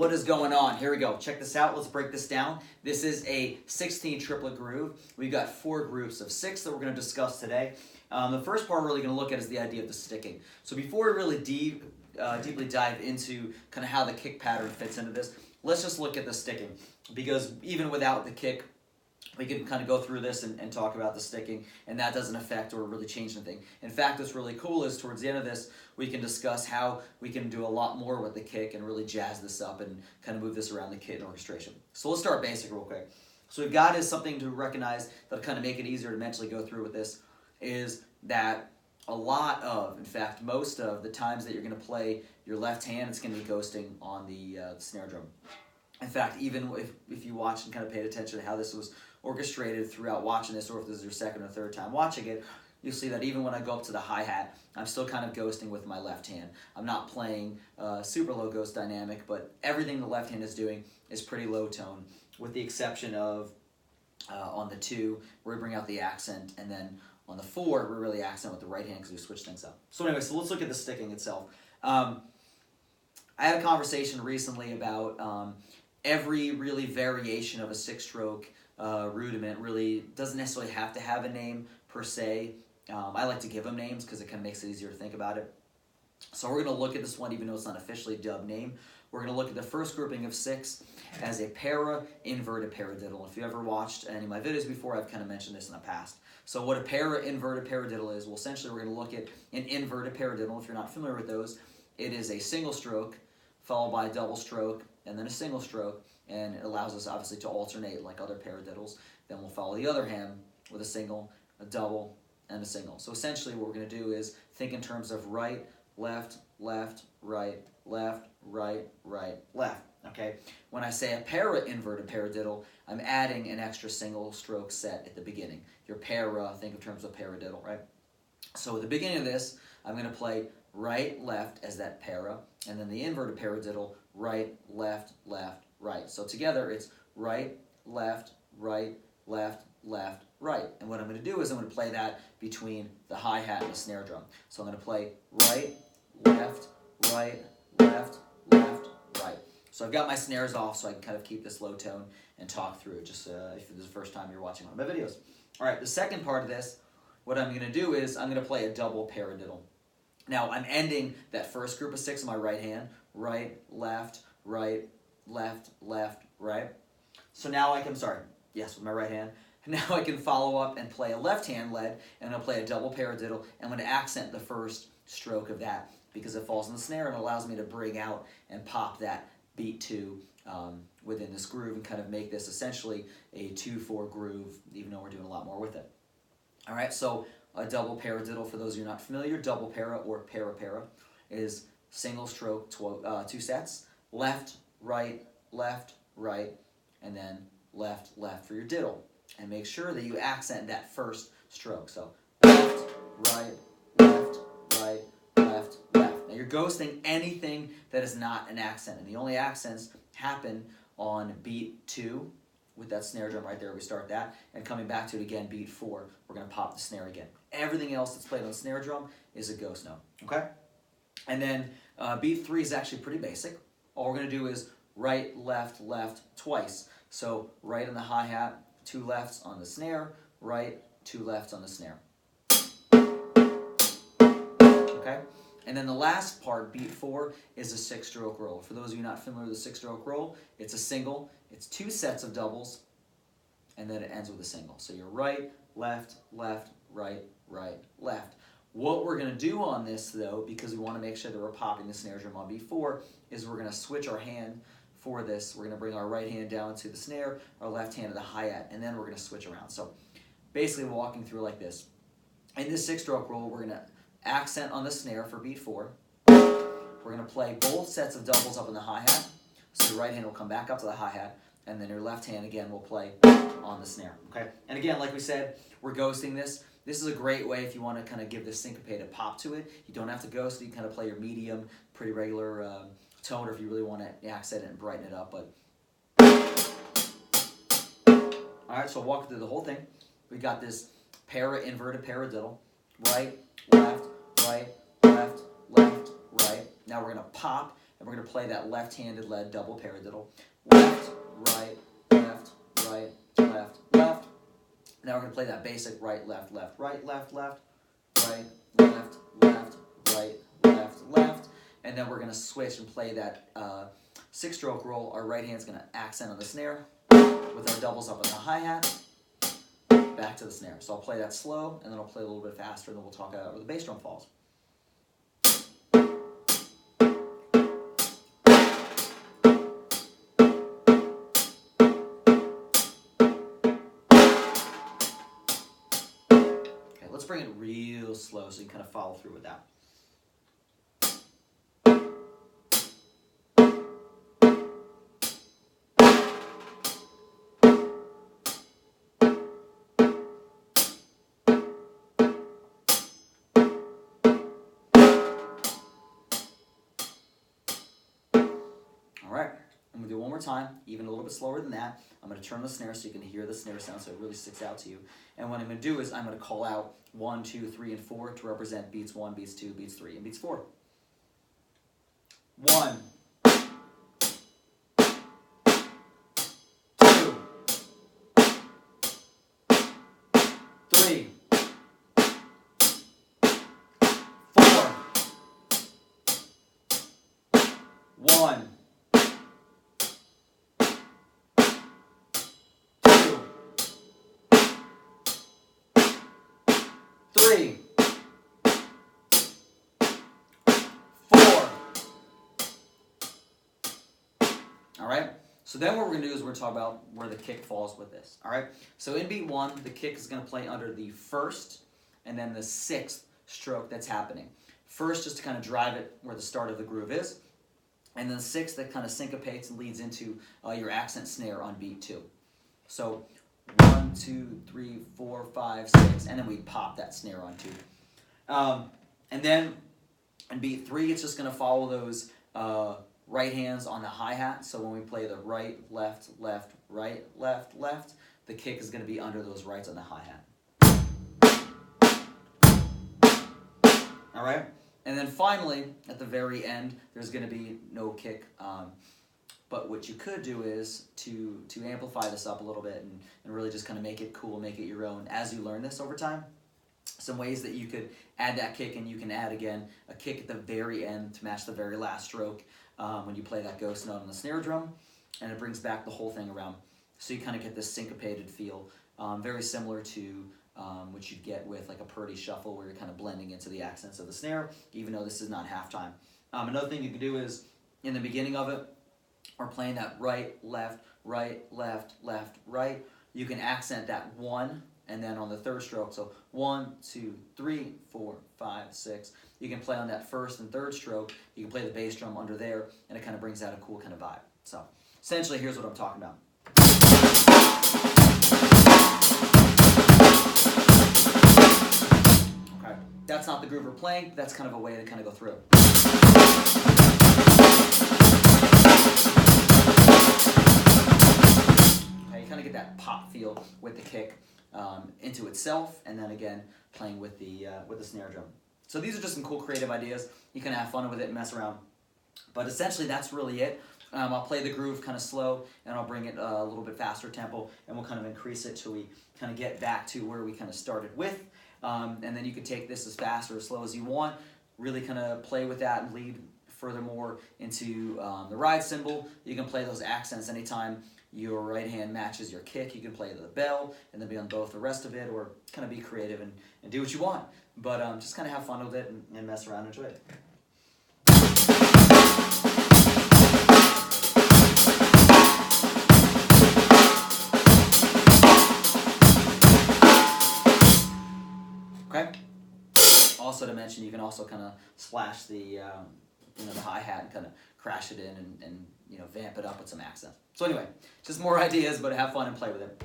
what is going on? Here we go. Check this out. Let's break this down. This is a 16th Triplet Groove. We've got 4 groups of 6 that we're going to discuss today. The first part we're really going to look at is the idea of the sticking. So before we really deeply dive into kind of how the kick pattern fits into this, let's just look at the sticking. Because even without the kick, we can kind of go through this and talk about the sticking, and that doesn't affect or really change anything. In fact, what's really cool is towards the end of this, we can discuss how we can do a lot more with the kick and really jazz this up and kind of move this around the kit and orchestration. So let's start basic real quick. So we've got is something to recognize that'll kind of make it easier to mentally go through with this, is that a lot of, in fact, most of the times that you're going to play your left hand, it's going to be ghosting on the snare drum. In fact, even if you watch and kind of paid attention to how this was orchestrated throughout watching this, or if this is your second or third time watching it, you'll see that even when I go up to the hi-hat, I'm still kind of ghosting with my left hand. I'm not playing super low ghost dynamic, but everything the left hand is doing is pretty low tone, with the exception of on the 2, where we bring out the accent, and then on the 4, we really accent with the right hand because we switch things up. So anyway, so let's look at the sticking itself. I had a conversation recently about every really variation of a 6-stroke rudiment really doesn't necessarily have to have a name per se. I like to give them names because it kind of makes it easier to think about it. So we're going to look at this one, even though it's not officially a dubbed name. We're going to look at the first grouping of 6 as a para-inverted paradiddle. If you ever watched any of my videos before, I've kind of mentioned this in the past. So what a para-inverted paradiddle is, well, essentially we're going to look at an inverted paradiddle. If you're not familiar with those, it is a single stroke followed by a double stroke and then a single stroke, and it allows us obviously to alternate like other paradiddles. Then we'll follow the other hand with a single, a double, and a single. So essentially what we're going to do is think in terms of right, left, left, right, left, right, right, left. Okay? When I say a para-inverted paradiddle, I'm adding an extra single stroke set at the beginning. Your para, think in terms of paradiddle, right? So at the beginning of this, I'm going to play right, left as that para, and then the inverted paradiddle, right, left, left, right. So together it's right, left, right, left, left, right. And what I'm going to do is I'm going to play that between the hi-hat and the snare drum. So I'm going to play right, left, right, left, left, right. So I've got my snares off so I can kind of keep this low tone and talk through it, just if this is the first time you're watching one of my videos. All right, the second part of this, what I'm going to do is I'm going to play a double paradiddle. Now, I'm ending that first group of 6 on my right hand, right, left, right, left, left, right. So now I can, with my right hand. Now I can follow up and play a left hand lead, and I'm going to play a double paradiddle, and I'm going to accent the first stroke of that because it falls in the snare and allows me to bring out and pop that beat 2 within this groove and kind of make this essentially a 2/4 groove, even though we're doing a lot more with it. All right, so a double paradiddle, for those of you not familiar, double para or para-para is single stroke, 2 sets, left, right, and then left, left for your diddle. And make sure that you accent that first stroke. So left, right, left, right, left, left. Now you're ghosting anything that is not an accent, and the only accents happen on beat 2, with that snare drum right there, we start that, and coming back to it again, beat 4, we're going to pop the snare again. Everything else that's played on the snare drum is a ghost note, okay? And then beat 3 is actually pretty basic. All we're going to do is right, left, left twice. So right on the hi-hat, 2 lefts on the snare, right, 2 lefts on the snare. Okay? And then the last part, beat 4, is a 6-stroke roll. For those of you not familiar with the 6-stroke roll, it's a single, it's 2 sets of doubles, and then it ends with a single. So you're right, left, left, right, right, left. What we're going to do on this, though, because we want to make sure that we're popping the snare drum on beat 4, is we're going to switch our hand for this. We're going to bring our right hand down to the snare, our left hand to the hi-hat, and then we're going to switch around. So basically walking through like this. In this 6-stroke roll, we're going to accent on the snare for beat 4. We're going to play both sets of doubles up in the hi-hat. So your right hand will come back up to the hi-hat, and then your left hand again will play on the snare. Okay? And again, like we said, we're ghosting this. This is a great way if you want to kind of give this syncopated pop to it. You don't have to ghost it. You can kind of play your medium, pretty regular tone, or if you really want to accent it and brighten it up. But all right, so walk through the whole thing. We got this para-inverted paradiddle. Right, left, right, left, left, right. Now we're going to pop and we're going to play that left-handed led double paradiddle. Left, right, left, right, left, left. Now we're going to play that basic right, left, left, right, left, left, right, left, left, right, left, left. And then we're going to switch and play that 6-stroke roll. Our right hand's going to accent on the snare with our doubles up on the hi-hat. Back to the snare. So I'll play that slow, and then I'll play a little bit faster, and then we'll talk about where the bass drum falls. Okay, let's bring it real slow so you can kind of follow through with that. Time, even a little bit slower than that. I'm going to turn the snare so you can hear the snare sound so it really sticks out to you. And what I'm going to do is I'm going to call out 1, 2, 3, and 4 to represent beats 1, beats 2, beats 3, and beats 4. 1, 2, 3, 4, 1, 3, 4. All right. So then what we're going to do is we're going to talk about where the kick falls with this. All right. So in beat 1, the kick is going to play under the 1st and then the 6th stroke that's happening. First, just to kind of drive it where the start of the groove is, and then the 6th that kind of syncopates and leads into your accent snare on beat 2. So 1, 2, 3, 4, 5, 6, and then we pop that snare on 2. And then in beat 3, it's just going to follow those right hands on the hi-hat. So when we play the right, left, left, right, left, left, the kick is going to be under those rights on the hi-hat. All right? And then finally, at the very end, there's going to be no kick. But what you could do is to amplify this up a little bit and really just kind of make it cool, make it your own as you learn this over time. Some ways that you could add that kick, and you can add, again, a kick at the very end to match the very last stroke when you play that ghost note on the snare drum, and it brings back the whole thing around. So you kind of get this syncopated feel, very similar to what you'd get with like a Purdy shuffle where you're kind of blending into the accents of the snare, even though this is not halftime. Another thing you can do is, in the beginning of it, or playing that right, left, right, left, left, right, you can accent that 1, and then on the 3rd stroke, so 1, 2, 3, 4, 5, 6, you can play on that 1st and 3rd stroke, you can play the bass drum under there, and it kind of brings out a cool kind of vibe. So, essentially, here's what I'm talking about. Okay, that's not the groove we're playing, that's kind of a way to kind of go through. You kind of get that pop feel with the kick into itself, and then again playing with the snare drum. So these are just some cool creative ideas. You can have fun with it and mess around. But essentially that's really it. I'll play the groove kind of slow, and I'll bring it a little bit faster tempo, and we'll kind of increase it till we kind of get back to where we kind of started with. And then you can take this as fast or as slow as you want. Really kind of play with that and lead furthermore into the ride cymbal. You can play those accents anytime your right hand matches your kick. You can play the bell and then be on both the rest of it, or kind of be creative and do what you want. But just kind of have fun with it and mess around and enjoy it. Okay. Also to mention, you can also kind of slash the the hi-hat and kind of crash it in and vamp it up with some accent. So anyway, just more ideas, but have fun and play with it.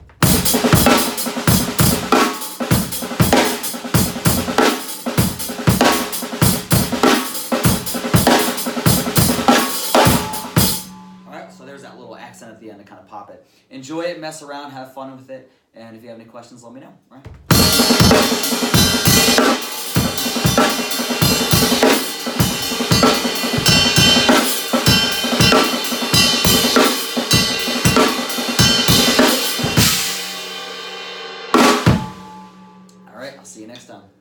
Alright, so there's that little accent at the end to kind of pop it. Enjoy it, mess around, have fun with it, and if you have any questions, let me know. All right? time.